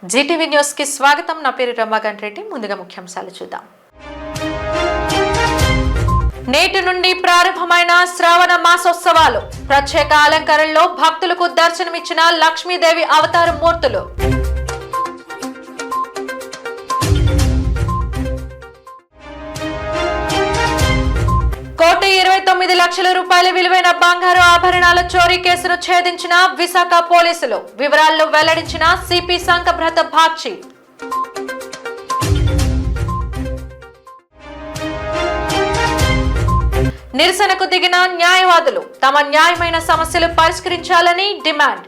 Zee TV news కి స్వాగతం. నా పేరు రమాకాంత్ రెడ్డి. ముందుగా ముఖ్యాంశాలు చూద్దాం. నేటి నుండి ప్రారంభమైన శ్రావణ మాసోత్సవాలు. ప్రత్యేక అలంకరణలో భక్తులకు దర్శనమిచ్చిన లక్ష్మీదేవి అవతార మూర్తులు. ₹129,00,000 విలువైన బంగారు ఆభరణాల చోరీ కేసును ఛేదించిన విశాఖ పోలీసులు. వివరాలను వెల్లడించిన సిపి సంకభ్రత బాగ్చి. నిరసనకు దిగిన న్యాయవాదులు తమ న్యాయమైన సమస్యలు పరిష్కరించాలని డిమాండ్.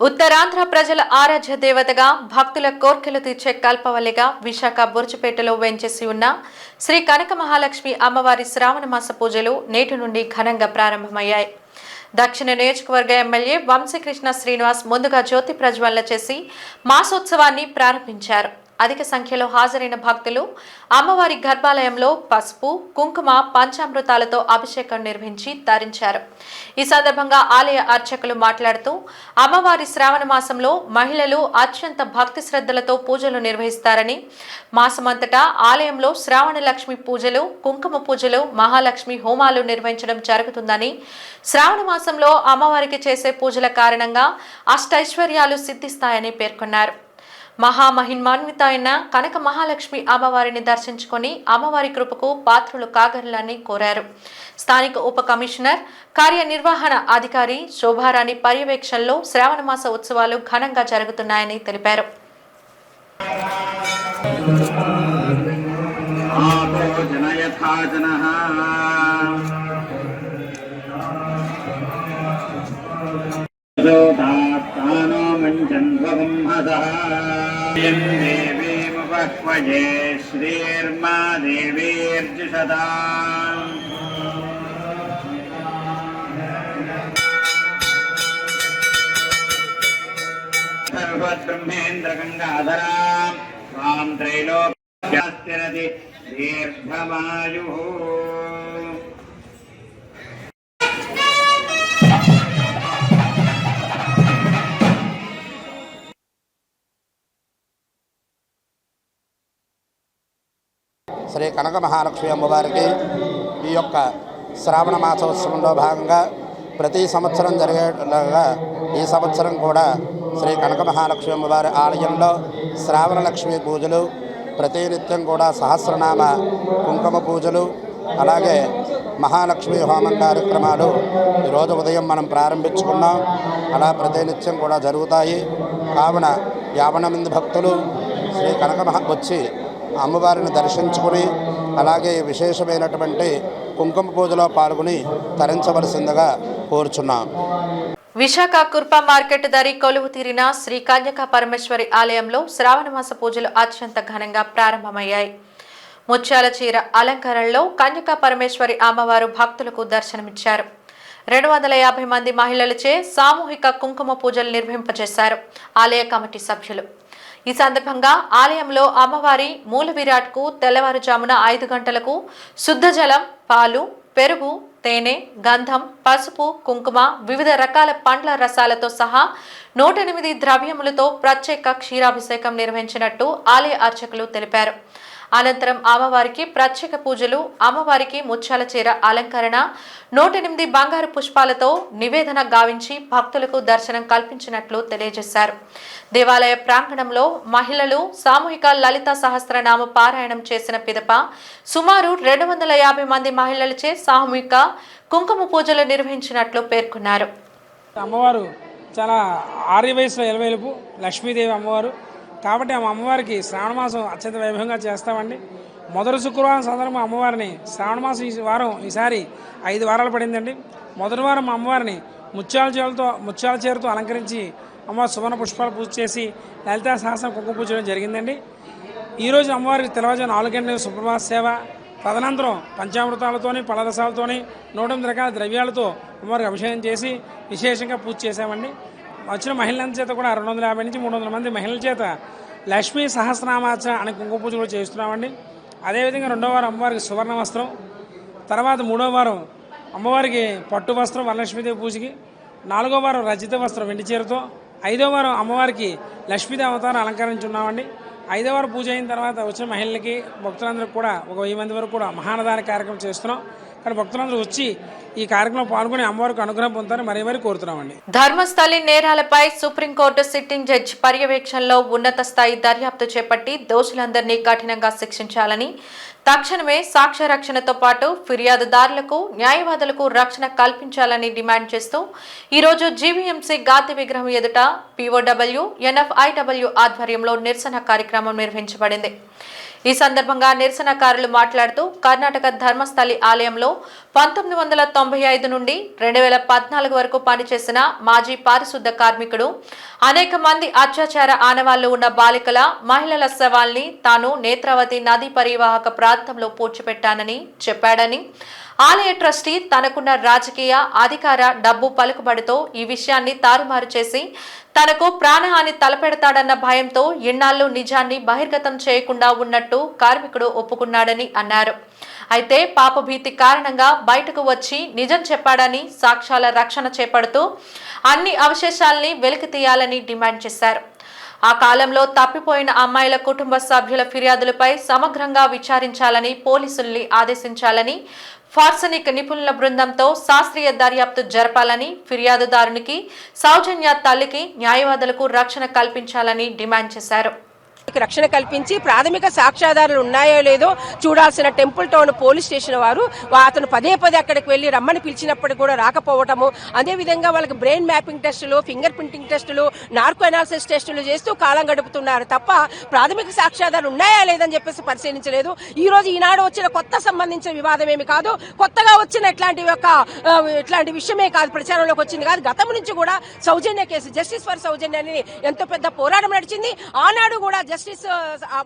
ఉత్తరాంధ్ర ప్రజల ఆరాధ్య దేవతగా, భక్తుల కోర్కెలు తీర్చే కల్పవల్లిగా విశాఖ బుర్జుపేటలో వెంచేసి ఉన్న శ్రీ కనక మహాలక్ష్మి అమ్మవారి శ్రావణ మాస పూజలు నేటి నుండి ఘనంగా ప్రారంభమయ్యాయి. దక్షిణ నియోజకవర్గ ఎమ్మెల్యే వంశీకృష్ణ శ్రీనివాస్ ముందుగా జ్యోతి ప్రజ్వలన చేసి మాసోత్సవాన్ని ప్రారంభించారు. అధిక సంఖ్యలో హాజరైన భక్తులు అమ్మవారి గర్భాలయంలో పసుపు, కుంకుమ, పంచామృతాలతో అభిషేకం నిర్వహించి తరించారు. ఈ సందర్భంగా ఆలయ అర్చకులు మాట్లాడుతూ అమ్మవారి శ్రావణ మాసంలో మహిళలు అత్యంత భక్తి శ్రద్ధలతో పూజలు నిర్వహిస్తారని, మాసమంతటా ఆలయంలో శ్రావణ లక్ష్మి పూజలు, కుంకుమ పూజలు, మహాలక్ష్మి హోమాలు నిర్వహించడం జరుగుతుందని, శ్రావణ మాసంలో అమ్మవారికి చేసే పూజల కారణంగా అష్టైశ్వర్యాలు సిద్ధిస్తాయని పేర్కొన్నారు. మహామహిమాన్విత అయిన కనక మహాలక్ష్మి అమ్మవారిని దర్శించుకొని అమ్మవారి కృపకు పాత్రులు కాగలని కోరారు. స్థానిక ఉప కమిషనర్, కార్యనిర్వహణ అధికారి శోభారాణి పర్యవేక్షణలో శ్రావణ మాస ఉత్సవాలు ఘనంగా జరుగుతున్నాయని తెలిపారు. దేవీముపహ్వజే శ్రీర్మా దేవీర్జుషదా సర్వబ్రహ్మేంద్ర గంగాధరా స్వాం త్రైలోక్యస్థిరతి దీర్ఘమాయుః. శ్రీ కనక మహాలక్ష్మి అమ్మవారికి ఈ యొక్క శ్రావణ మాసోత్సవంలో భాగంగా ప్రతి సంవత్సరం జరిగేలాగా ఈ సంవత్సరం కూడా శ్రీ కనక మహాలక్ష్మి అమ్మవారి ఆలయంలో శ్రావణ లక్ష్మి పూజలు, ప్రతినిత్యం కూడా సహస్రనామ కుంకుమ పూజలు, అలాగే మహాలక్ష్మి హోమం కార్యక్రమాలు ఈరోజు ఉదయం మనం ప్రారంభించుకున్నాం. అలా ప్రతినిత్యం కూడా జరుగుతాయి. కావున 50 మంది భక్తులు శ్రీ కనక వచ్చి అమ్మవారిని దర్శించుకుని అలాగే విశేషమైనటువంటి కుంకుమ పూజలో పాల్గొని తరించవలసిందిగా కోరుచున్నాం. విశాఖ కుర్ప మార్కెట్ దరి కొలువు తీరిన శ్రీ కన్యకా పరమేశ్వరి ఆలయంలో శ్రావణ మాస పూజలు అత్యంత ఘనంగా ప్రారంభమయ్యాయి. ముత్యాల చీర అలంకరణలో కన్యకా పరమేశ్వరి అమ్మవారు భక్తులకు దర్శనమిచ్చారు. 250 మంది మహిళలచే సామూహిక కుంకుమ పూజలు నిర్వహింపజేశారు ఆలయ కమిటీ సభ్యులు. ఈ సందర్భంగా ఆలయంలో అమ్మవారి మూల విరాట్కు తెల్లవారుజామున 5 గంటలకు శుద్ధ జలం, పాలు, పెరుగు, తేనె, గంధం, పసుపు, కుంకుమ, వివిధ రకాల పండ్ల రసాలతో సహా 108 ద్రవ్యములతో ప్రత్యేక క్షీరాభిషేకం నిర్వహించినట్టు ఆలయ అర్చకులు తెలిపారు. అనంతరం అమ్మవారికి ప్రత్యేక పూజలు, అమ్మవారికి ముత్యాల చీర అలంకరణ, 108 బంగారు పుష్పాలతో నివేదన గావించి భక్తులకు దర్శనం కల్పించినట్లు తెలియజేశారు. దేవాలయ ప్రాంగణంలో మహిళలు సామూహిక లలిత సహస్రనామ పారాయణం చేసిన పిదప సుమారు 250 మంది మహిళలచే సామూహిక కుంకుమ పూజలు నిర్వహించినట్లు పేర్కొన్నారు. అమ్మవారు చాలా ఆర్య వయసులో ఎలవేలుపు లక్ష్మీదేవి అమ్మవారు కాబట్టి ఆ అమ్మవారికి శ్రావణ మాసం అత్యంత వైభవంగా చేస్తామండి. మొదటి శుక్రవారం సందర్భంగా అమ్మవారిని శ్రావణ మాసం ఈసారి 5 వారాలు పడిందండి. మొదటి వారం అమ్మవారిని ముత్యాల చీరతో అలంకరించి అమ్మవారి సువర్ణ పుష్పాలు పూజ చేసి లలితా సహస్రం కుంకుమ పూజ చేయడం జరిగిందండి. ఈరోజు అమ్మవారికి తెల్లవారుజామున 4 గంటల సుప్రభాత సేవ, తదనంతరం పంచామృతాలతోని, పలరసాలతోని, 108 రకాల ద్రవ్యాలతో అమ్మవారికి అభిషేకం చేసి విశేషంగా పూజ చేశామండి. వచ్చిన మహిళల చేత కూడా 250 నుంచి 300 మంది మహిళల చేత లక్ష్మీ సహస్రనామాచ అనే కుంకుమ పూజ కూడా చేస్తున్నామండి. అదేవిధంగా రెండవ వారం అమ్మవారికి సువర్ణ వస్త్రం, తర్వాత 3వ వారం అమ్మవారికి పట్టు వస్త్రం వరలక్ష్మీదేవి పూజకి, 4వ వారం రజిత వస్త్రం వెండి చీరతో, 5వ వారం అమ్మవారికి లక్ష్మీదేవి అవతారం అలంకరించున్నామండి. 5వ వారం పూజ అయిన తర్వాత వచ్చిన మహిళలకి భక్తులందరికీ కూడా ఒక 1000 మంది వరకు కూడా మహానదాన కార్యక్రమం చేస్తున్నాం. కానీ భక్తులందరూ వచ్చి ఈ కార్యక్రమం పాల్గొని అమ్మవారికి అనుగ్రహం పొందుతారని మరీ కోరుతున్నామండి. ధర్మస్థలి నేరాలపై సుప్రీంకోర్టు సిట్టింగ్ జడ్జి పర్యవేక్షణలో ఉన్నత స్థాయి దర్యాప్తు చేపట్టి దోషులందరినీ కఠినంగా శిక్షించాలని, తక్షణమే సాక్ష్య రక్షణతో పాటు ఫిర్యాదుదారులకు, న్యాయవాదులకు రక్షణ కల్పించాలని డిమాండ్ చేస్తూ ఈరోజు జీవీఎంసీ గాంధీ విగ్రహం ఎదుట పీఓడబ్ల్యూ, ఎన్ఎఫ్ఐడబ్ల్యూ ఆధ్వర్యంలో నిరసన కార్యక్రమం నిర్వహించబడింది. ఈ సందర్భంగా నిరసనకారులు మాట్లాడుతూ కర్ణాటక ధర్మస్థలి ఆలయంలో 1995 నుండి 2014 వరకు పనిచేసిన మాజీ పారిశుద్ధ కార్మికుడు, అనేక మంది అత్యాచార ఆనవాళ్లు ఉన్న బాలికల, మహిళల శవాల్ని తాను నేత్రావతి నదీ పరివాహక ప్రాంతంలో పూడ్చిపెట్టానని చెప్పాడని, ఆలయ ట్రస్టీ తనకున్న రాజకీయ, అధికార, డబ్బు పలుకుబడితో ఈ విషయాన్ని తారుమారు చేసి తనకు ప్రాణహాని తలపెడతాడన్న భయంతో ఇన్నాళ్లు నిజాన్ని బహిర్గతం చేయకుండా ఉన్నట్టు కార్మికుడు ఒప్పుకున్నాడని అన్నారు. అయితే పాపభీతి కారణంగా బయటకు వచ్చి నిజం చెప్పాడని సాక్ష్యాల రక్షణ చేపడుతూ అన్ని అవశేషాల్ని వెలికి తీయాలని డిమాండ్ చేశారు. ఆ కాలంలో తప్పిపోయిన అమ్మాయిల కుటుంబ సభ్యుల ఫిర్యాదులపై సమగ్రంగా విచారించాలని పోలీసుల్ని ఆదేశించాలని, ఫార్సనిక్ నిపుణుల బృందంతో శాస్త్రీయ దర్యాప్తు జరపాలని, ఫిర్యాదుదారునికి, సౌజన్య తల్లికి, న్యాయవాదులకు రక్షణ కల్పించాలని డిమాండ్ చేశారు. రక్షణ కల్పించి ప్రాథమిక సాక్ష్యాధారాలు ఉన్నాయో లేదో చూడాల్సిన టెంపుల్ టౌన్ పోలీస్ స్టేషన్ వారు అతను పదే అక్కడికి వెళ్లి రమ్మని పిలిచినప్పటికీ కూడా రాకపోవటము, అదేవిధంగా వాళ్ళకి బ్రెయిన్ మ్యాపింగ్ టెస్టులు, ఫింగర్ ప్రింటింగ్ టెస్టులు, నార్కో అనాలిసిస్ టెస్టులు చేస్తూ కాలం గడుపుతున్నారు తప్ప ప్రాథమిక సాక్ష్యాధారాలు ఉన్నాయా లేదని చెప్పేసి పరిశీలించలేదు. ఈ రోజు ఈనాడు వచ్చిన కొత్త సంబంధించిన వివాదం ఏమి కాదు, కొత్తగా వచ్చిన ఇట్లాంటి విషయమే కాదు, ప్రచారంలోకి వచ్చింది కాదు. గతం నుంచి కూడా సౌజన్య కేసు, జస్టిస్ ఫర్ సౌజన్య అని ఎంతో పెద్ద పోరాటం నడిచింది. ఆనాడు కూడా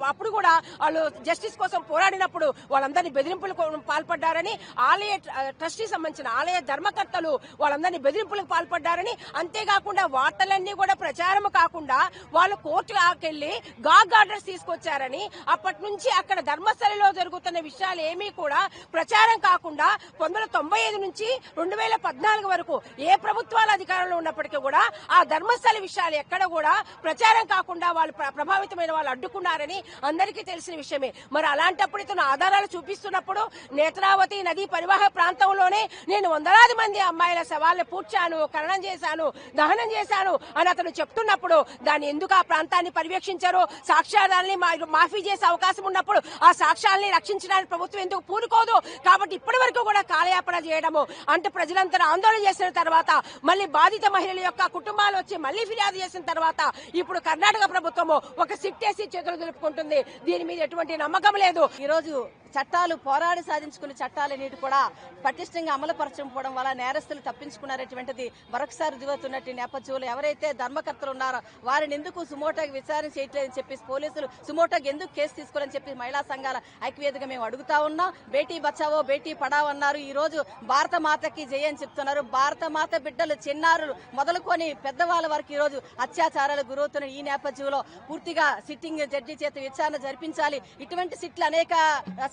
అప్పుడు కూడా వాళ్ళు జస్టిస్ కోసం పోరాడినప్పుడు వాళ్ళందరినీ బెదిరింపులకు పాల్పడ్డారని, ఆలయ ట్రస్టీ సంబంధించిన ఆలయ ధర్మకర్తలు వాళ్ళందరినీ బెదిరింపులకు పాల్పడ్డారని, అంతేకాకుండా వార్తలన్నీ కూడా ప్రచారం కాకుండా వాళ్ళు కోర్టుకెళ్లి గాగ్ ఆర్డర్స్ తీసుకొచ్చారని, అప్పటి నుంచి అక్కడ ధర్మస్థలిలో జరుగుతున్న విషయాలు ఏమీ కూడా ప్రచారం కాకుండా 1995 నుంచి 2014 వరకు ఏ ప్రభుత్వాల అధికారంలో ఉన్నప్పటికీ కూడా ఆ ధర్మస్థలి విషయాలు ఎక్కడ కూడా ప్రచారం కాకుండా వాళ్ళు ప్రభావితమైన వాళ్ళు అడ్డుకున్నారని అందరికీ తెలిసిన విషయమే. మరి అలాంటప్పుడు ఇతను ఆధారాలు చూపిస్తున్నప్పుడు నేత్రావతి నదీ పరివాహ ప్రాంతంలోనే నేను వందలాది మంది అమ్మాయిల శవాలను పూడ్చాను, ఖననం చేశాను, దహనం చేశాను అని అతను చెప్తున్నప్పుడు దాన్ని ఎందుకు ఆ ప్రాంతాన్ని పర్యవేక్షించారో, సాక్ష్యాధారాన్ని మాఫీ చేసే అవకాశం ఉన్నప్పుడు ఆ సాక్ష్యాలని రక్షించడానికి ప్రభుత్వం ఎందుకు పూనుకోదు? కాబట్టి ఇప్పటి వరకు కూడా కాలయాపన చేయడము అంటే ప్రజలంతా ఆందోళన చేసిన తర్వాత మళ్ళీ బాధిత మహిళల యొక్క కుటుంబాలు వచ్చి మళ్ళీ ఫిర్యాదు చేసిన తర్వాత ఇప్పుడు కర్ణాటక ప్రభుత్వము ఒక సిట్టేసి చేతులు దులుపుకుంటుంది. దీని మీద ఎటువంటి నమ్మకం లేదు. ఈ రోజు చట్టాలు పోరాడి సాధించుకున్న చట్టాలన్నిటి కూడా పటిష్టంగా అమలుపరచకపోవడం వల్ల నేరస్తులు తప్పించుకున్నారటువంటిది మరొకసారి రుజువుతున్నట్టు నేపథ్యంలో ఎవరైతే ధర్మకర్తలు ఉన్నారో వారిని ఎందుకు సుమోటోకి విచారణ చేయట్లేదని చెప్పేసి పోలీసులు సుమోటోకి ఎందుకు కేసు తీసుకోవాలని చెప్పి మహిళా సంఘాల ఐక్యవేదికగా మేము అడుగుతా ఉన్నాం. బేటీ బచావో బేటీ పడావో అన్నారు. ఈ రోజు భారత మాతకి జయ అని చెప్తున్నారు. భారత మాత బిడ్డలు చిన్నారులు మొదలుకొని పెద్దవాళ్ళ వరకు ఈ రోజు అత్యాచారాలు గురవుతున్న ఈ నేపథ్యంలో పూర్తిగా సిట్టింగ్ జడ్జి చేత విచారణ జరిపించాలి. ఇటువంటి సిట్లు అనేక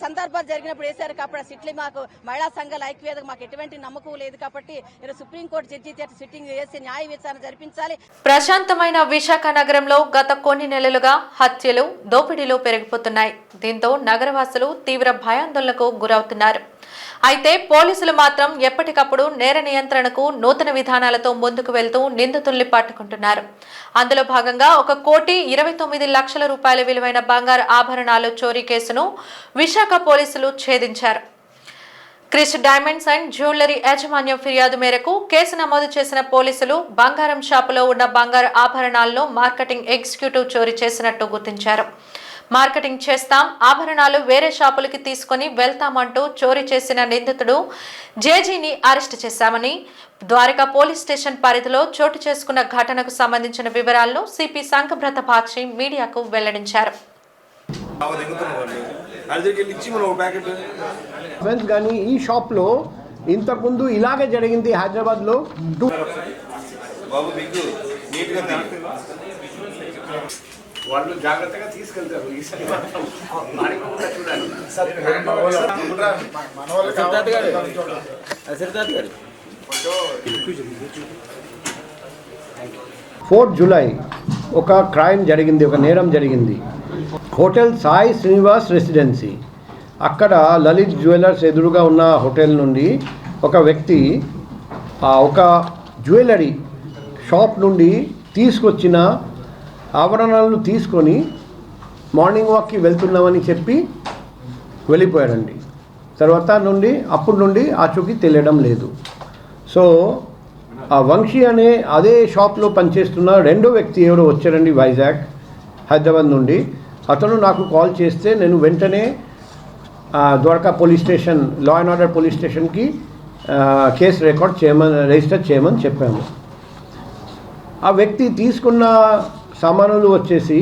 సందర్భాలు జరిగినప్పుడు వేశారు కాబట్టి ఆ సిట్లు మాకు మహిళా సంఘాల ఐక్యవేదిక మాకు ఎటువంటి నమ్మకం లేదు కాబట్టి సుప్రీంకోర్టు జడ్జి చేత సిట్టింగ్ వేసి న్యాయ విచారణ జరిపించాలి. ప్రశాంతమైన విశాఖ నగరంలో గత కొన్ని నెలలుగా హత్యలు, దోపిడీలు పెరిగిపోతున్నాయి. దీంతో నగరవాసులు తీవ్ర భయాందోళనకు గురవుతున్నారు. అయితే పోలీసులు మాత్రం ఎప్పటికప్పుడు నేర నియంత్రణకు నూతన విధానాలతో ముందుకు వెళ్తూ నిందితుల్ని పట్టుకుంటున్నారు. అందులో భాగంగా 1,29,00,000 రూపాయల విలువైన బంగారు ఆభరణాలు చోరీ కేసును విశాఖ పోలీసులు ఛేదించారు. క్రిష్ డైమండ్స్ అండ్ జ్యువెలరీ యాజమాన్యం ఫిర్యాదు మేరకు కేసు నమోదు చేసిన పోలీసులు బంగారం షాపులో ఉన్న బంగారు ఆభరణాలను మార్కెటింగ్ ఎగ్జిక్యూటివ్ చోరీ చేసినట్టు గుర్తించారు. మార్కెటింగ్ చేస్తాం, ఆభరణాలు వేరే షాపులకి తీసుకుని వెళ్తామంటూ చోరీ చేసిన నిందితుడు జేజీని అరెస్టు చేశామని, ద్వారకా పోలీస్ స్టేషన్ పరిధిలో చోటు చేసుకున్న ఘటనకు సంబంధించిన వివరాలను సిపి సంకబ్రత బాక్షి మీడియాకు వెల్లడించారు. కానీ ఈ షాప్లో ఇంతకుముందు ఇలాగే జరిగింది. హైదరాబాద్లో వాళ్ళు జాగ్రత్తగా తీసుకెళ్తారు ఈసారి మాడిపోకుండా చూడాలి. జూలై ఒక క్రైమ్ జరిగింది, ఒక నేరం జరిగింది. హోటల్ సాయి శ్రీనివాస్ రెసిడెన్సీ, అక్కడ లలిత్ జ్యువెలర్స్ ఎదురుగా ఉన్న హోటల్ నుండి ఒక వ్యక్తి ఒక జ్యువెలరీ షాప్ నుండి తీసుకొచ్చిన ఆభరణాలను తీసుకొని మార్నింగ్ వాక్కి వెళ్తున్నామని చెప్పి వెళ్ళిపోయాడండి. తర్వాత అప్పటి నుండి ఆచూకీ తెలియడం లేదు. సో ఆ వంశీ అనే అదే షాప్లో పనిచేస్తున్న రెండో వ్యక్తి ఎవరో వచ్చారండి వైజాగ్, హైదరాబాద్ నుండి. అతను నాకు కాల్ చేస్తే నేను వెంటనే Dwarka police station, law and order police స్టేషన్కి కేసు రిజిస్టర్ చేయమని చెప్పాము. ఆ వ్యక్తి తీసుకున్న సామానులు వచ్చేసి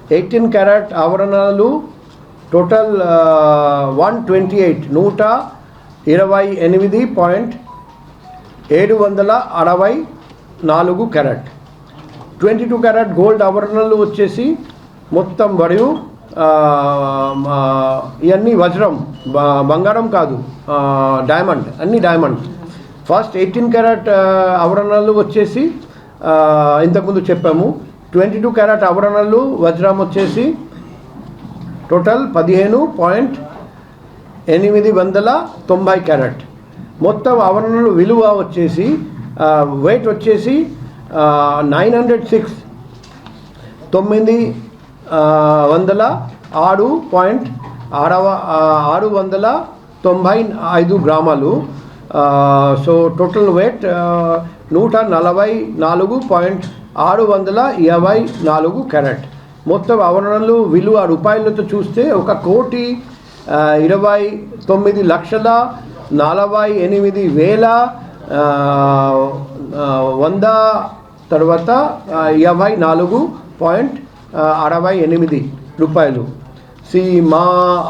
18 క్యారెట్ ఆభరణాలు, టోటల్ 128.764 క్యారెట్, 22 క్యారెట్ గోల్డ్ ఆభరణాలు వచ్చేసి మొత్తం. మరియు ఇవన్నీ వజ్రం, బంగారం కాదు, డైమండ్, అన్ని డైమండ్. ఫస్ట్ 18 క్యారెట్ ఆభరణాలు వచ్చేసి ఇంతకుముందు చెప్పాము. 22 క్యారెట్ ఆభరణాలు వజ్రం వచ్చేసి టోటల్ 15.890 క్యారెట్. మొత్తం ఆభరణాలు విలువ వచ్చేసి వెయిట్ వచ్చేసి 906.695 గ్రామాలు. So total weight 144.624 carrot. మొత్తం ఆభరణాలు విలువ రూపాయలతో చూస్తే 1,29,48,100, తర్వాత 54.68 రూపాయలు.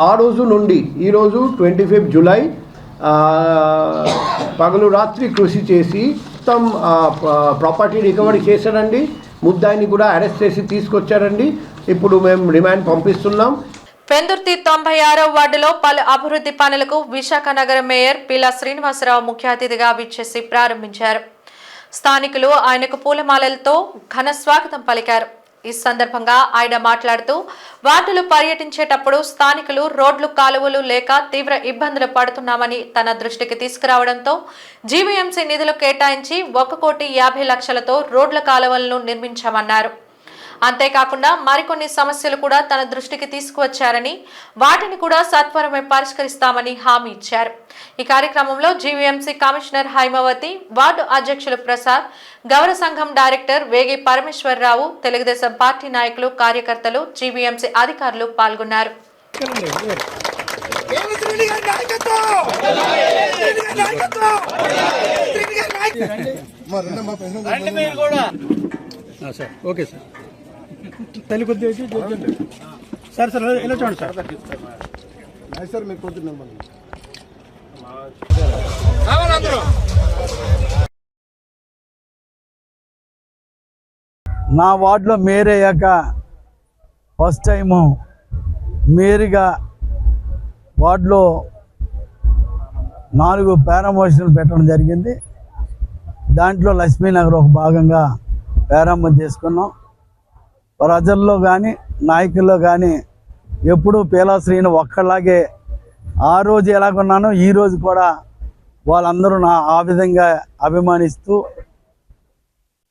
ఆ రోజు నుండి ఈరోజు 25 జూలై పగలు రాత్రి కృషి చేసి మొత్తం ప్రాపర్టీ రికవరీ చేశారండి. ముద్దాయిని కూడా అరెస్ట్ చేసి తీసుకొచ్చారండి. ఇప్పుడు మేము రిమాండ్ పంపిస్తున్నాం. పెందుర్తి 96వ వార్డులో పలు అభివృద్ధి పనులకు విశాఖ నగర మేయర్ పీలా శ్రీనివాసరావు ముఖ్య అతిథిగా విచ్చేసి ప్రారంభించారు. స్థానికులు ఆయనకు పూలమాలలతో ఘన స్వాగతం పలికారు. ఈ సందర్భంగా ఆయన మాట్లాడుతూ వార్డులు పర్యటించేటప్పుడు స్థానికులు రోడ్లు, కాలువలు లేక తీవ్ర ఇబ్బందులు పడుతున్నామని తన దృష్టికి తీసుకురావడంతో జీవీఎంసీ నిధులు కేటాయించి 1,50,00,000తో రోడ్ల, కాలువలను నిర్మించామన్నారు. అంతేకాకుండా మరికొన్ని సమస్యలు కూడా తన దృష్టికి తీసుకువచ్చారని వాటిని కూడా సత్వరమే పరిష్కరిస్తామని హామీ ఇచ్చారు. ఈ కార్యక్రమంలో జీవీఎంసీ కమిషనర్ హైమవతి, వార్డు అధ్యక్షులు ప్రసాద్, గౌరవ సంఘం డైరెక్టర్ వేగి పరమేశ్వరరావు, తెలుగుదేశం పార్టీ నాయకులు, కార్యకర్తలు, జీవీఎంసీ అధికారులు పాల్గొన్నారు. నా వార్డులో మేయర్ అయ్యాక ఫస్ట్ టైము మేయర్గా వార్డులో 4 ప్రారంభోత్సవాలు పెట్టడం జరిగింది. దాంట్లో లక్ష్మీనగర్ ఒక భాగంగా ప్రారంభం చేసుకున్నాం. ప్రజల్లో కానీ నాయకుల్లో కానీ ఎప్పుడూ పీలా శ్రీని ఒక్కలాగే ఆ రోజు ఎలాగున్నానో ఈరోజు కూడా వాళ్ళందరూ ఆ విధంగా అభిమానిస్తూ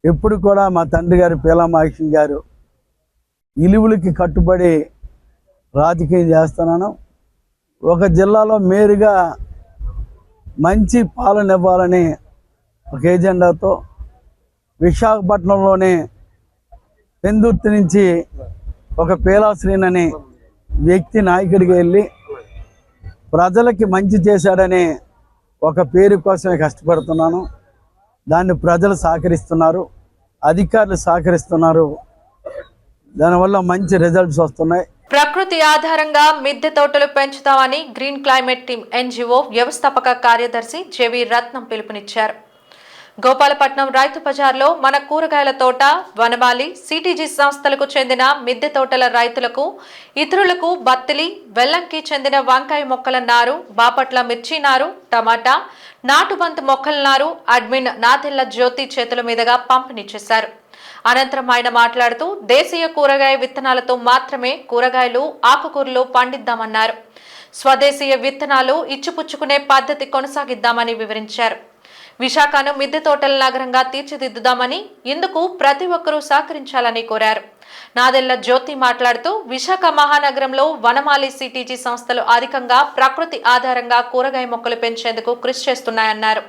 ఎప్పుడు కూడా మా తండ్రి గారు పీలా మహేశ్వరి గారు విలువలకి కట్టుబడి రాజకీయం చేస్తున్నాను. ఒక జిల్లాలో మేరుగా మంచి పాలన ఇవ్వాలని ఒక ఎజెండాతో విశాఖపట్నంలోనే పెందుర్తి నుంచి ఒక పీలా శ్రీని అనే వ్యక్తి నాయకుడికి వెళ్ళి ప్రజలకి మంచి చేశాడని ఒక పేరు కోసమే కష్టపడుతున్నాను. దాన్ని ప్రజలు సహకరిస్తున్నారు, అధికారులు సహకరిస్తున్నారు. దానివల్ల మంచి రిజల్ట్స్ వస్తున్నాయి. ప్రకృతి ఆధారంగా మిద్దె తోటలు పెంచుతామని గ్రీన్ క్లైమేట్ టీమ్ ఎన్జిఓ వ్యవస్థాపక కార్యదర్శి జేవి రత్నం పిలుపునిచ్చారు. గోపాలపట్నం రైతు బజార్లో మన కూరగాయల తోట, వనమాలి, సిటీజీ సంస్థలకు చెందిన మిద్దె తోటల రైతులకు, ఇతరులకు బత్తిలి, వెల్లంకి చెందిన వంకాయ మొక్కల నారు, బాపట్ల మిర్చి నారు, టమాటా, నాటుబంతి మొక్కల నారు అడ్మిన్ నాదెళ్ల జ్యోతి చేతుల మీదుగా పంపిణీ చేశారు. అనంతరం ఆయన మాట్లాడుతూ దేశీయ కూరగాయ విత్తనాలతో మాత్రమే కూరగాయలు, ఆకుకూరలు పండిద్దామన్నారు. స్వదేశీయ విత్తనాలు ఇచ్చిపుచ్చుకునే పద్ధతి కొనసాగిద్దామని వివరించారు. విశాఖను మిద్దె తోటల నగరంగా తీర్చిదిద్దుదామని, ఇందుకు ప్రతి ఒక్కరూ సహకరించాలని కోరారు. నాదెళ్ల జ్యోతి మాట్లాడుతూ విశాఖ మహానగరంలో వనమాలి, సిటీజీ సంస్థలు అధికంగా ప్రకృతి ఆధారంగా కూరగాయ మొక్కలు పెంచేందుకు కృషి చేస్తున్నాయన్నారు.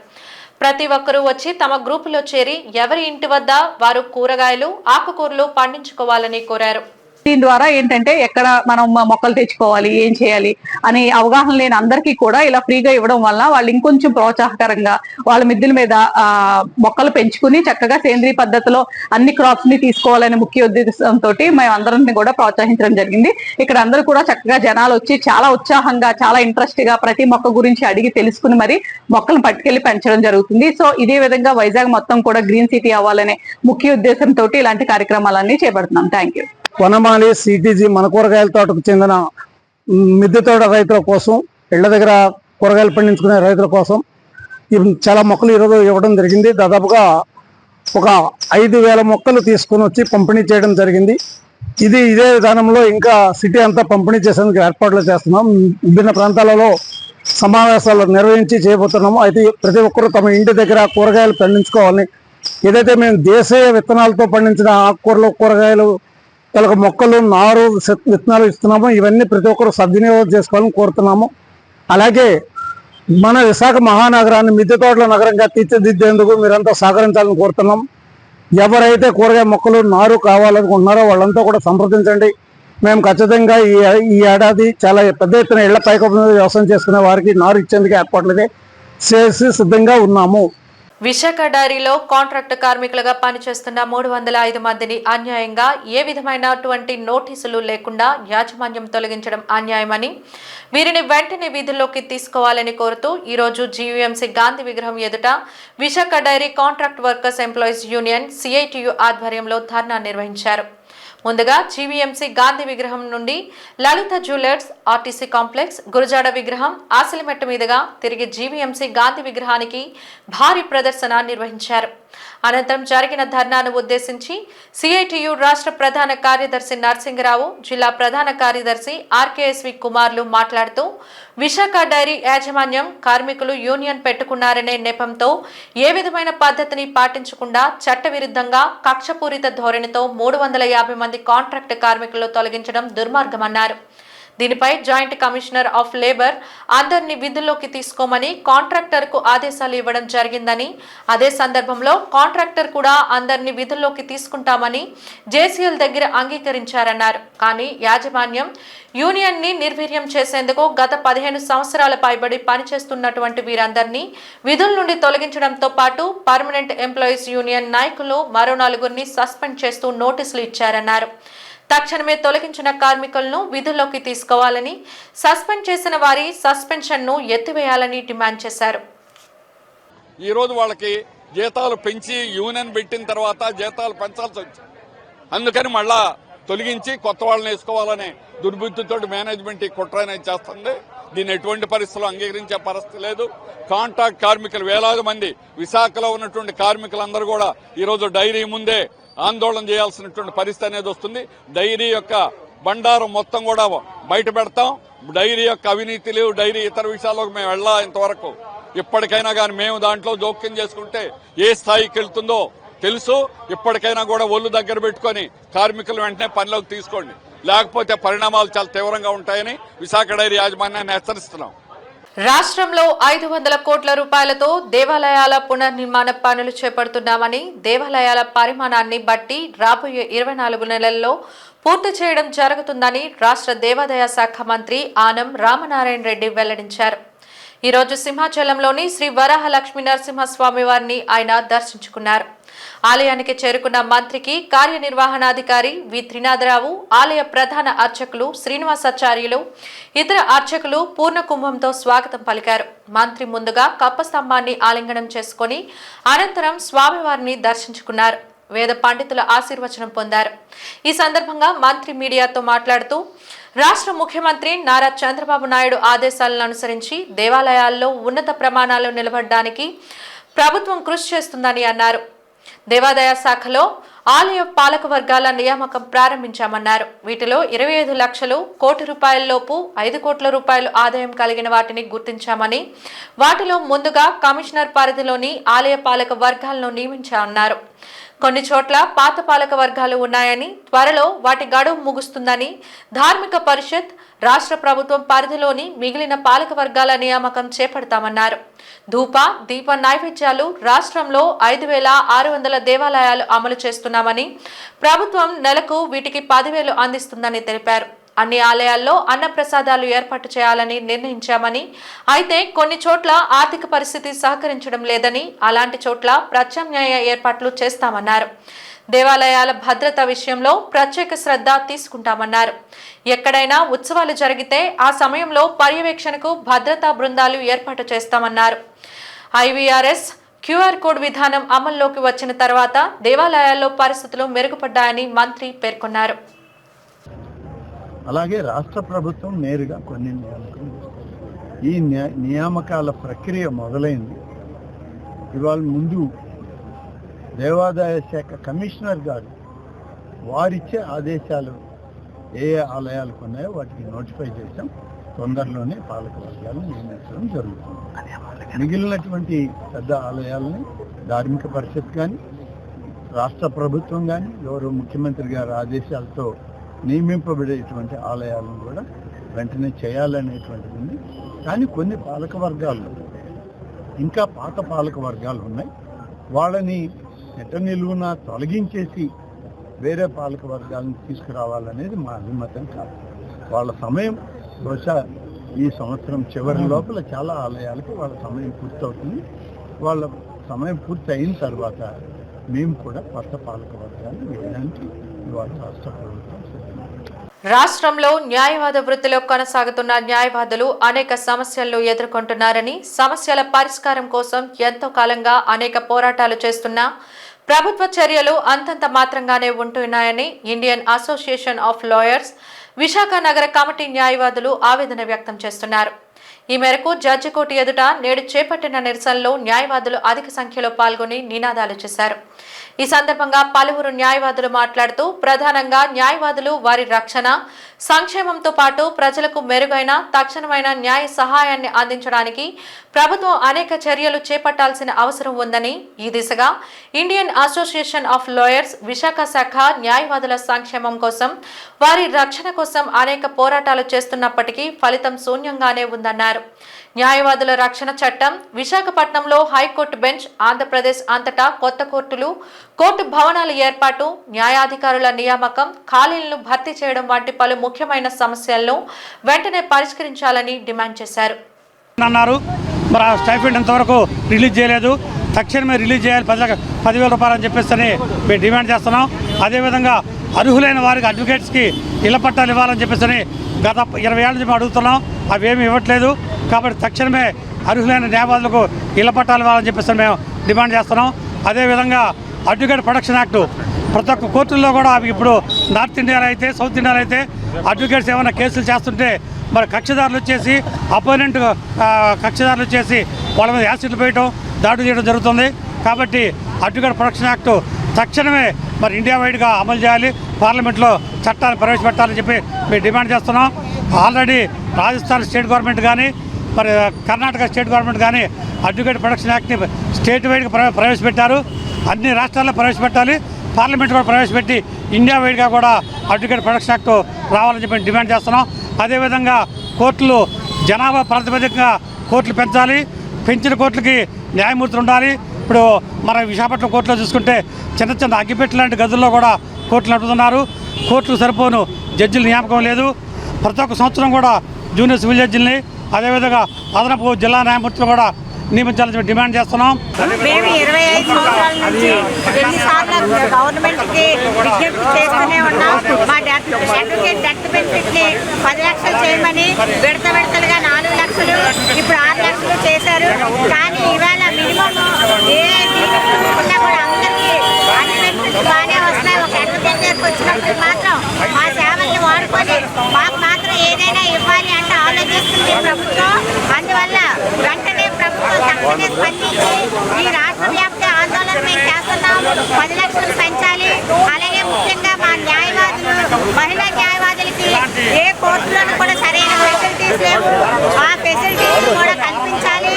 ప్రతి ఒక్కరూ వచ్చి తమ గ్రూపులో చేరి ఎవరి ఇంటి వద్ద వారు కూరగాయలు, ఆకుకూరలు పండించుకోవాలని కోరారు. దీని ద్వారా ఏంటంటే ఎక్కడ మనం మొక్కలు తెచ్చుకోవాలి, ఏం చేయాలి అని అవగాహన లేని అందరికీ కూడా ఇలా ఫ్రీగా ఇవ్వడం వల్ల వాళ్ళు ఇంకొంచెం ప్రోత్సాహకరంగా వాళ్ళ మిద్దెల మీద మొక్కలు పెంచుకుని చక్కగా సేంద్రీయ పద్ధతిలో అన్ని క్రాప్స్ ని తీసుకోవాలనే ముఖ్య ఉద్దేశంతో మేము అందరిని కూడా ప్రోత్సహించడం జరిగింది. ఇక్కడ అందరూ కూడా చక్కగా జనాలు వచ్చి చాలా ఉత్సాహంగా, చాలా ఇంట్రెస్ట్ గా ప్రతి మొక్క గురించి అడిగి తెలుసుకుని మరి మొక్కలను పట్టుకెళ్లి పెంచడం జరుగుతుంది. సో ఇదే విధంగా వైజాగ్ మొత్తం కూడా గ్రీన్ సిటీ అవ్వాలనే ముఖ్య ఉద్దేశంతో ఇలాంటి కార్యక్రమాలన్నీ చేపడుతున్నాం. Thank you. వనమాలి, సిటీజీ మన కూరగాయల తోటకు చెందిన మిద్దె తోట రైతుల కోసం, ఇళ్ల దగ్గర కూరగాయలు పండించుకునే రైతుల కోసం చాలా మొక్కలు ఈరోజు ఇవ్వడం జరిగింది. దాదాపుగా ఒక 5,000 మొక్కలు తీసుకుని వచ్చి పంపిణీ చేయడం జరిగింది. ఇదే విధానంలో ఇంకా సిటీ అంతా పంపిణీ చేసేందుకు ఏర్పాట్లు చేస్తున్నాం. విభిన్న ప్రాంతాలలో సమావేశాలు నిర్వహించి చేయబోతున్నాము. అయితే ప్రతి ఒక్కరూ తమ ఇంటి దగ్గర కూరగాయలు పండించుకోవాలని, ఏదైతే మేము దేశీయ విత్తనాలతో పండించిన ఆకుకూరలు, కూరగాయలు, మొక్కలు, నారు, విత్తనాలు ఇస్తున్నాము. ఇవన్నీ ప్రతి ఒక్కరు సద్వినియోగం చేసుకోవాలని కోరుతున్నాము. అలాగే మన విశాఖ మహానగరాన్ని మిద్దె తోటల నగరంగా తీర్చిదిద్దేందుకు మీరంతా సహకరించాలని కోరుతున్నాం. ఎవరైతే కూరగాయ మొక్కలు, నారు కావాలనుకుంటున్నారో వాళ్ళంతా కూడా సంప్రదించండి. మేము ఖచ్చితంగా ఈ ఏడాది చాలా పెద్ద ఎత్తున ఇళ్ల పైకప్పు మీద వ్యవసాయం చేసుకునే వారికి నారు ఇచ్చేందుకు ఏర్పాట్లు చేసి సిద్ధంగా ఉన్నాము. విశాఖ డైరీలో కాంట్రాక్ట్ కార్మికులుగా పనిచేస్తున్న 305 మందిని అన్యాయంగా ఏ విధమైనటువంటి నోటీసులు లేకుండా యాజమాన్యం తొలగించడం అన్యాయమని, వీరిని వెంటనే విధుల్లోకి తీసుకోవాలని కోరుతూ ఈరోజు జీవీఎంసీ గాంధీ విగ్రహం ఎదుట Visakha dairy contract workers employees union CITU ఆధ్వర్యంలో ధర్నా నిర్వహించారు. ముందుగా జీవీఎంసీ గాంధీ విగ్రహం నుండి Lalitha jewellers, RTC complex, Gurajada విగ్రహం, ఆసిలిమెట్ట మీదుగా తిరిగి జీవీఎంసీ గాంధీ విగ్రహానికి భారీ ప్రదర్శన నిర్వహించారు. అనంతరం జరిగిన ధర్నాను ఉద్దేశించి సిఐటియు రాష్ట్ర ప్రధాన కార్యదర్శి నర్సింగరావు, జిల్లా ప్రధాన కార్యదర్శి ఆర్కేఎస్వి కుమార్లు మాట్లాడుతూ విశాఖ డైరీ యాజమాన్యం కార్మికులు యూనియన్ పెట్టుకున్నారనే నెపంతో ఏ విధమైన పద్ధతిని పాటించకుండా చట్టవిరుద్ధంగా కక్షపూరిత ధోరణితో 350 మంది కాంట్రాక్ట్ కార్మికులు తొలగించడం దుర్మార్గమన్నారు. దీనిపై జాయింట్ కమిషనర్ ఆఫ్ లేబర్ అందరినీ విధుల్లోకి తీసుకోమని కాంట్రాక్టర్కు ఆదేశాలు ఇవ్వడం జరిగిందని, అదే సందర్భంలో కాంట్రాక్టర్ కూడా అందరినీ విధుల్లోకి తీసుకుంటామని జేసీఎల్ దగ్గర అంగీకరించారన్నారు. కానీ యాజమాన్యం యూనియన్ని నిర్వీర్యం చేసేందుకు గత 15 సంవత్సరాల పైబడి పనిచేస్తున్నటువంటి వీరందరినీ విధుల నుండి తొలగించడంతో పాటు పర్మనెంట్ ఎంప్లాయీస్ యూనియన్ నాయకులు మరో 4గురిని సస్పెండ్ చేస్తూ నోటీసులు ఇచ్చారన్నారు. తక్షణమే తొలగించిన కార్మికులను విధుల్లోకి తీసుకోవాలని, సస్పెండ్ చేసిన వారి సస్పెన్షన్ను ఎత్తివేయాలని డిమాండ్ చేశారు. ఈరోజు వాళ్ళకి జీతాలు పెంచి యూనియన్ పెట్టిన తర్వాత జీతాలు పెంచాల్సి వచ్చింది. అందుకని మళ్ళా తొలగించి కొత్త వాళ్ళని వేసుకోవాలనే దుర్బుద్ధితో మేనేజ్మెంట్ ఈ కుట్ర అనేది చేస్తుంది. దీన్ని ఎటువంటి పరిస్థితుల్లో అంగీకరించే పరిస్థితి లేదు. కాంట్రాక్ట్ కార్మికులు వేలాది మంది విశాఖలో ఉన్నటువంటి కార్మికులందరూ కూడా ఈరోజు డైరీ ముందే ఆందోళన చేయాల్సినటువంటి పరిస్థితి అనేది వస్తుంది. డైరీ యొక్క బండారం మొత్తం కూడా బయట పెడతాం. డైరీ యొక్క అవినీతిలు, డైరీ ఇతర విషయాల్లోకి మేము వెళ్ళా ఇంతవరకు. ఇప్పటికైనా కానీ మేము దాంట్లో జోక్యం చేసుకుంటే ఏ స్థాయికి వెళ్తుందో తెలుసు. ఇప్పటికైనా కూడా ఒళ్ళు దగ్గర పెట్టుకొని కార్మికులు వెంటనే పనిలోకి తీసుకోండి, లేకపోతే పరిణామాలు చాలా తీవ్రంగా ఉంటాయని విశాఖ డైరీ యాజమాన్యాన్ని హెచ్చరిస్తున్నాం. రాష్ట్రంలో 500 కోట్ల రూపాయలతో దేవాలయాల పునర్నిర్మాణ పనులు చేపడుతున్నామని, దేవాలయాల పరిమాణాన్ని బట్టి రాబోయే 24 నెలల్లో పూర్తి చేయడం జరుగుతుందని రాష్ట్ర దేవాదాయ శాఖ మంత్రి ఆనం రామనారాయణ రెడ్డి వెల్లడించారు. ఈరోజు సింహాచలంలోని శ్రీ వరాహ లక్ష్మీ నరసింహస్వామి వారిని ఆయన దర్శించుకున్నారు. ఆలయానికి చేరుకున్న మంత్రికి కార్యనిర్వహణాధికారి వి త్రినాథరావు, ఆలయ ప్రధాన అర్చకులు శ్రీనివాసాచార్యులు, ఇతర అర్చకులు పూర్ణ కుంభంతో స్వాగతం పలికారు. మంత్రి ముందుగా కప్పస్తంభాన్ని ఆలింగనం చేసుకుని అనంతరం స్వామివారిని దర్శించుకున్నారు. వేద పండితుల ఆశీర్వచనం పొందారు. ఈ సందర్భంగా మంత్రి మీడియాతో మాట్లాడుతూ రాష్ట్ర ముఖ్యమంత్రి నారా చంద్రబాబు నాయుడు ఆదేశాలను అనుసరించి దేవాలయాల్లో ఉన్నత ప్రమాణాలు నిలబడడానికి ప్రభుత్వం కృషి చేస్తుందని అన్నారు. దేవాదాయ శాఖలో ఆలయ పాలక వర్గాల నియామకం ప్రారంభించామన్నారు. వీటిలో 25 లక్షలు, కోటి రూపాయలలోపు 5 కోట్ల రూపాయలు ఆదాయం కలిగిన వాటిని గుర్తించామని, వాటిలో ముందుగా కమిషనర్ పరిధిలోని ఆలయ పాలక వర్గాలను నియమించామన్నారు. కొన్ని చోట్ల పాత పాలక వర్గాలు ఉన్నాయని, త్వరలో వాటి గడువు ముగుస్తుందని, ధార్మిక పరిషత్, రాష్ట్ర ప్రభుత్వం పరిధిలోని మిగిలిన పాలక వర్గాల నియామకం చేపడతామన్నారు. ధూప, దీప నైవేద్యాలు రాష్ట్రంలో 5,600 దేవాలయాలు అమలు చేస్తున్నామని, ప్రభుత్వం నెలకు వీటికి 10,000 అందిస్తుందని తెలిపారు. అన్ని ఆలయాల్లో అన్నప్రసాదాలు ఏర్పాటు చేయాలని నిర్ణయించామని, అయితే కొన్ని చోట్ల ఆర్థిక పరిస్థితి సహకరించడం లేదని, అలాంటి చోట్ల ప్రత్యామ్నాయ ఏర్పాట్లు చేస్తామన్నారు. దేవాలయాల భద్రత విషయంలో ప్రత్యేక శ్రద్ధ తీసుకుంటామన్నారు. ఎక్కడైనా ఉత్సవాలు జరిగితే ఆ సమయంలో పర్యవేక్షణకు భద్రతా బృందాలు ఏర్పాటు చేస్తామన్నారు. ఐవీఆర్ఎస్ క్యూఆర్ కోడ్ విధానం అమల్లోకి వచ్చిన తర్వాత దేవాలయాల్లో పరిస్థితులు మెరుగుపడ్డాయని మంత్రి పేర్కొన్నారు. అలాగే రాష్ట్ర ప్రభుత్వం నేరుగా కొన్ని నియామకాలు చేస్తుంది. ఈ నియామకాల ప్రక్రియ మొదలైంది. ఇవాళ ముందు దేవాదాయ శాఖ కమిషనర్ గారు వారిచ్చే ఆదేశాలు ఏ ఆలయాలకు ఉన్నాయో వాటికి నోటిఫై చేశాం. తొందరలోనే పాలక వర్గాలను నియమించడం జరుగుతుంది. మిగిలినటువంటి పెద్ద ఆలయాలని ధార్మిక పరిషత్ కానీ, రాష్ట్ర ప్రభుత్వం కానీ, గౌరవ ముఖ్యమంత్రి గారి ఆదేశాలతో నియమింపబడేటువంటి ఆలయాలను కూడా వెంటనే చేయాలనేటువంటిది ఉంది. కానీ కొన్ని పాలక వర్గాలు, ఇంకా పాత పాలక వర్గాలు ఉన్నాయి. వాళ్ళని నెట్ట నిలువున తొలగించేసి వేరే పాలక వర్గాలను తీసుకురావాలనేది మా అభిమతం కాదు. వాళ్ళ సమయం బహుశా ఈ సంవత్సరం చివరి లోపల చాలా ఆలయాలకు వాళ్ళ సమయం పూర్తవుతుంది. వాళ్ళ సమయం పూర్తి అయిన తర్వాత మేము కూడా కొత్త పాలక వర్గాన్ని వేయడానికి ఇవాళ రాష్ట్ర ప్రభుత్వం రాష్ట్రంలో న్యాయవాద వృత్తిలో కొనసాగుతున్న న్యాయవాదులు అనేక సమస్యలను ఎదుర్కొంటున్నారని, సమస్యల పరిష్కారం కోసం ఎంతో కాలంగా అనేక పోరాటాలు చేస్తున్నా ప్రభుత్వ చర్యలు అంతంత మాత్రంగానే ఉంటున్నాయని Indian association of lawyers Visakha నగర కమిటీ న్యాయవాదులు ఆవేదన వ్యక్తం చేస్తున్నారు. ఈ మేరకు జడ్జి కోర్టు ఎదుట నేడు చేపట్టిన నిరసనలో న్యాయవాదులు అధిక సంఖ్యలో పాల్గొని నినాదాలు చేశారు. ఈ సందర్భంగా పలువురు న్యాయవాదులు మాట్లాడుతూ ప్రధానంగా న్యాయవాదులు వారి రక్షణ, సంక్షేమంతో పాటు ప్రజలకు మెరుగైన, తక్షణమైన న్యాయ సహాయాన్ని అందించడానికి ప్రభుత్వం అనేక చర్యలు చేపట్టాల్సిన అవసరం ఉందని, ఈ దిశగా Indian association of lawyers Visakha శాఖ న్యాయవాదుల సంక్షేమం కోసం, వారి రక్షణ కోసం అనేక పోరాటాలు చేస్తున్నప్పటికీ ఫలితం శూన్యంగానే ఉందన్నారు. న్యాయవాదుల రక్షణ చట్టం, విశాఖపట్నంలో హైకోర్టు బెంచ్, ఆంధ్రప్రదేశ్ అంతటా కొత్త కోర్టులు, కోర్టు భవనాల ఏర్పాటు, న్యాయాధికారుల నియామకం, ఖాళీలను భర్తీ చేయడం వంటి పలు ముఖ్యమైన సమస్యలను వెంటనే పరిష్కరించాలని డిమాండ్ చేశారు. అన్నారు మరి స్టైఫండ్ ఇంతవరకు రిలీజ్ చేయలేదు. తక్షణమే రిలీజ్ చేయాలి, 10,000 రూపాయలు అని చెప్పేసి మేము డిమాండ్ చేస్తున్నాం. అదేవిధంగా అర్హులైన వారికి అడ్వకేట్స్కి ఇళ్ల పట్టాలు ఇవ్వాలని చెప్పేసి గత 20 ఏళ్ళ నుంచి అడుగుతున్నాం. అవి ఏమి ఇవ్వట్లేదు. కాబట్టి తక్షణమే అర్హులైన న్యాయవాదులకు ఇళ్ల పట్టాలు ఇవ్వాలని చెప్పేసి మేము డిమాండ్ చేస్తున్నాం. అదేవిధంగా అడ్వకేట్ ప్రొటెక్షన్ యాక్టు ప్రతి ఒక్క కోర్టుల్లో కూడా అవి ఇప్పుడు నార్త్ ఇండియాలో అయితే, సౌత్ ఇండియాలో అయితే అడ్వకేట్స్ ఏమైనా కేసులు చేస్తుంటే మరి కక్షిదారులు వచ్చేసి, అపోనెంట్ కక్షిదారులు వచ్చేసి వాళ్ళ మీద యాసిడ్లు వేయటం, దాడులు చేయడం జరుగుతుంది. కాబట్టి అడ్వకేట్ ప్రొటెక్షన్ యాక్టు తక్షణమే మరి ఇండియా వైడ్గా అమలు చేయాలి, పార్లమెంట్లో చట్టాన్ని ప్రవేశపెట్టాలని చెప్పి మేము డిమాండ్ చేస్తున్నాం. ఆల్రెడీ రాజస్థాన్ స్టేట్ గవర్నమెంట్ కానీ, మరి కర్ణాటక స్టేట్ గవర్నమెంట్ కానీ అడ్వకేట్ ప్రొటెక్షన్ యాక్ట్ని స్టేట్ వైడ్గా ప్రవేశపెట్టారు. అన్ని రాష్ట్రాల్లో ప్రవేశపెట్టాలి, పార్లమెంట్ కూడా ప్రవేశపెట్టి ఇండియా వైడ్గా కూడా అడ్వకేట్ ప్రొటెక్షన్ యాక్ట్ రావాలని చెప్పి డిమాండ్ చేస్తున్నాం. అదేవిధంగా కోర్టులు జనాభా ప్రాతిపదికగా కోర్టులు పెంచాలి, పెంచిన కోర్టులకి న్యాయమూర్తులు ఉండాలి. ఇప్పుడు మన విశాఖపట్నం కోర్టులో చూసుకుంటే చిన్న చిన్న అగ్గిపెట్టి లాంటి గదుల్లో కూడా కోర్టులు నడుపుతున్నారు. కోర్టులు సరిపోను జడ్జిల నియామకం లేదు. ప్రతి ఒక్క సంవత్సరం కూడా జూనియర్ సివిల్ జడ్జిల్ని, అదేవిధంగా అదనపు జిల్లా న్యాయమూర్తులు కూడా నియమించాలని డిమాండ్ చేస్తున్నాం. మేము 25 సంవత్సరాల నుంచి ఎన్నిసార్లు గవర్నమెంట్కి విజ్ఞప్తి చేస్తూనే ఉన్నాం. మా అడ్వకేట్ డెత్ బెనిఫిట్ని 10 లక్షలు చేయమని విడతలుగా 4 లక్షలు ఇప్పుడు 6 లక్షలు చేశారు. కానీ ఇవాళ మినిమం ఏ ఉన్నా కూడా అందరికీ అన్ని బెనిఫిట్స్ బాగానే వస్తున్నాయి. ఒక అడ్వకేట్ దగ్గరికి వచ్చినప్పుడు మాత్రం మా సేవల్ని వాడుకొని మాకు మాత్రం ఏదైనా ఇవ్వాలి అంటే ఆలోచిస్తుంది ప్రభుత్వం. అందువల్ల వెంటనే ప్రభుత్వం తక్షణమే స్పందించి ఈ రాష్ట్ర వ్యాప్త ఆందోళన మేము చేస్తున్నాం. 10 లక్షలు పెంచాలి. అలాగే ముఖ్యంగా మా న్యాయవాదులు, మహిళా న్యాయవాదులకి ఏ కోర్టులను కూడా సరైన ఫెసిలిటీస్ లేవు. ఆ ఫెసిలిటీస్ కూడా కల్పించాలి.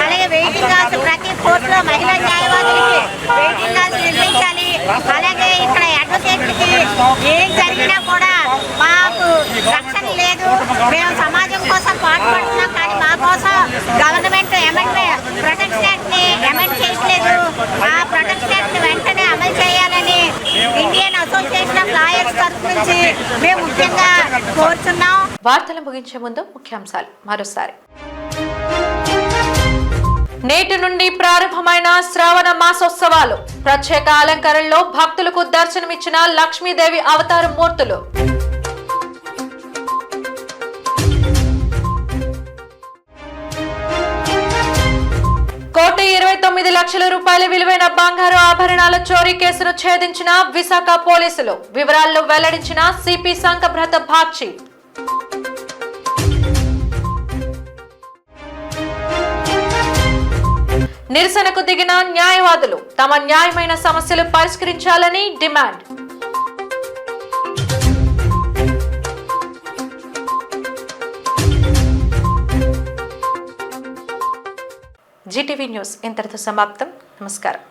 అలాగే వెయిటింగ్ హాల్స్ ప్రతి కోర్టులో మహిళా న్యాయవాదులకి వెయిటింగ్ హాల్స్ నిర్మించాలి. అలాగే ఇక్కడ అడ్వకేట్లకి ఏం జరిగినా కూడా మాకు రక్షణ లేదు. మేము సమాజం కోసం పాటుపడుతున్నాం కానీ మా కోసం గవర్నమెంట్ ప్రొటెక్షన్ యాక్ట్ని అమెండ్ చేయట్లేదు. ఆ ప్రొటెక్షన్ యాక్ట్ని వెంటనే అమలు చేయాలని ఇండియన్ అసోసియేషన్ ఆఫ్ లాయర్స్ తరఫు నుంచి మేము ముఖ్యంగా కోరుతున్నాం. వార్తలు ముగించే ముందు ముఖ్యాంశాలు మరోసారి. నేటి నుండి ప్రారంభమైన శ్రావణ మాసోత్సవాలు. ప్రత్యేక అలంకరణలో భక్తులకు దర్శనమిచ్చిన లక్ష్మీదేవి అవతార మూర్తులు. ₹129,00,000 విలువైన బంగారు ఆభరణాల చోరీ కేసును ఛేదించిన విశాఖ పోలీసులు. వివరాలను వెల్లడించిన సిపి సంకభ్రత బాగ్చి. నిరసనకు దిగిన న్యాయవాదులు తమ న్యాయమైన సమస్యలు పరిష్కరించాలని డిమాండ్. జీటీవీ న్యూస్ ఇంతటితో సమాప్తం. నమస్కారం.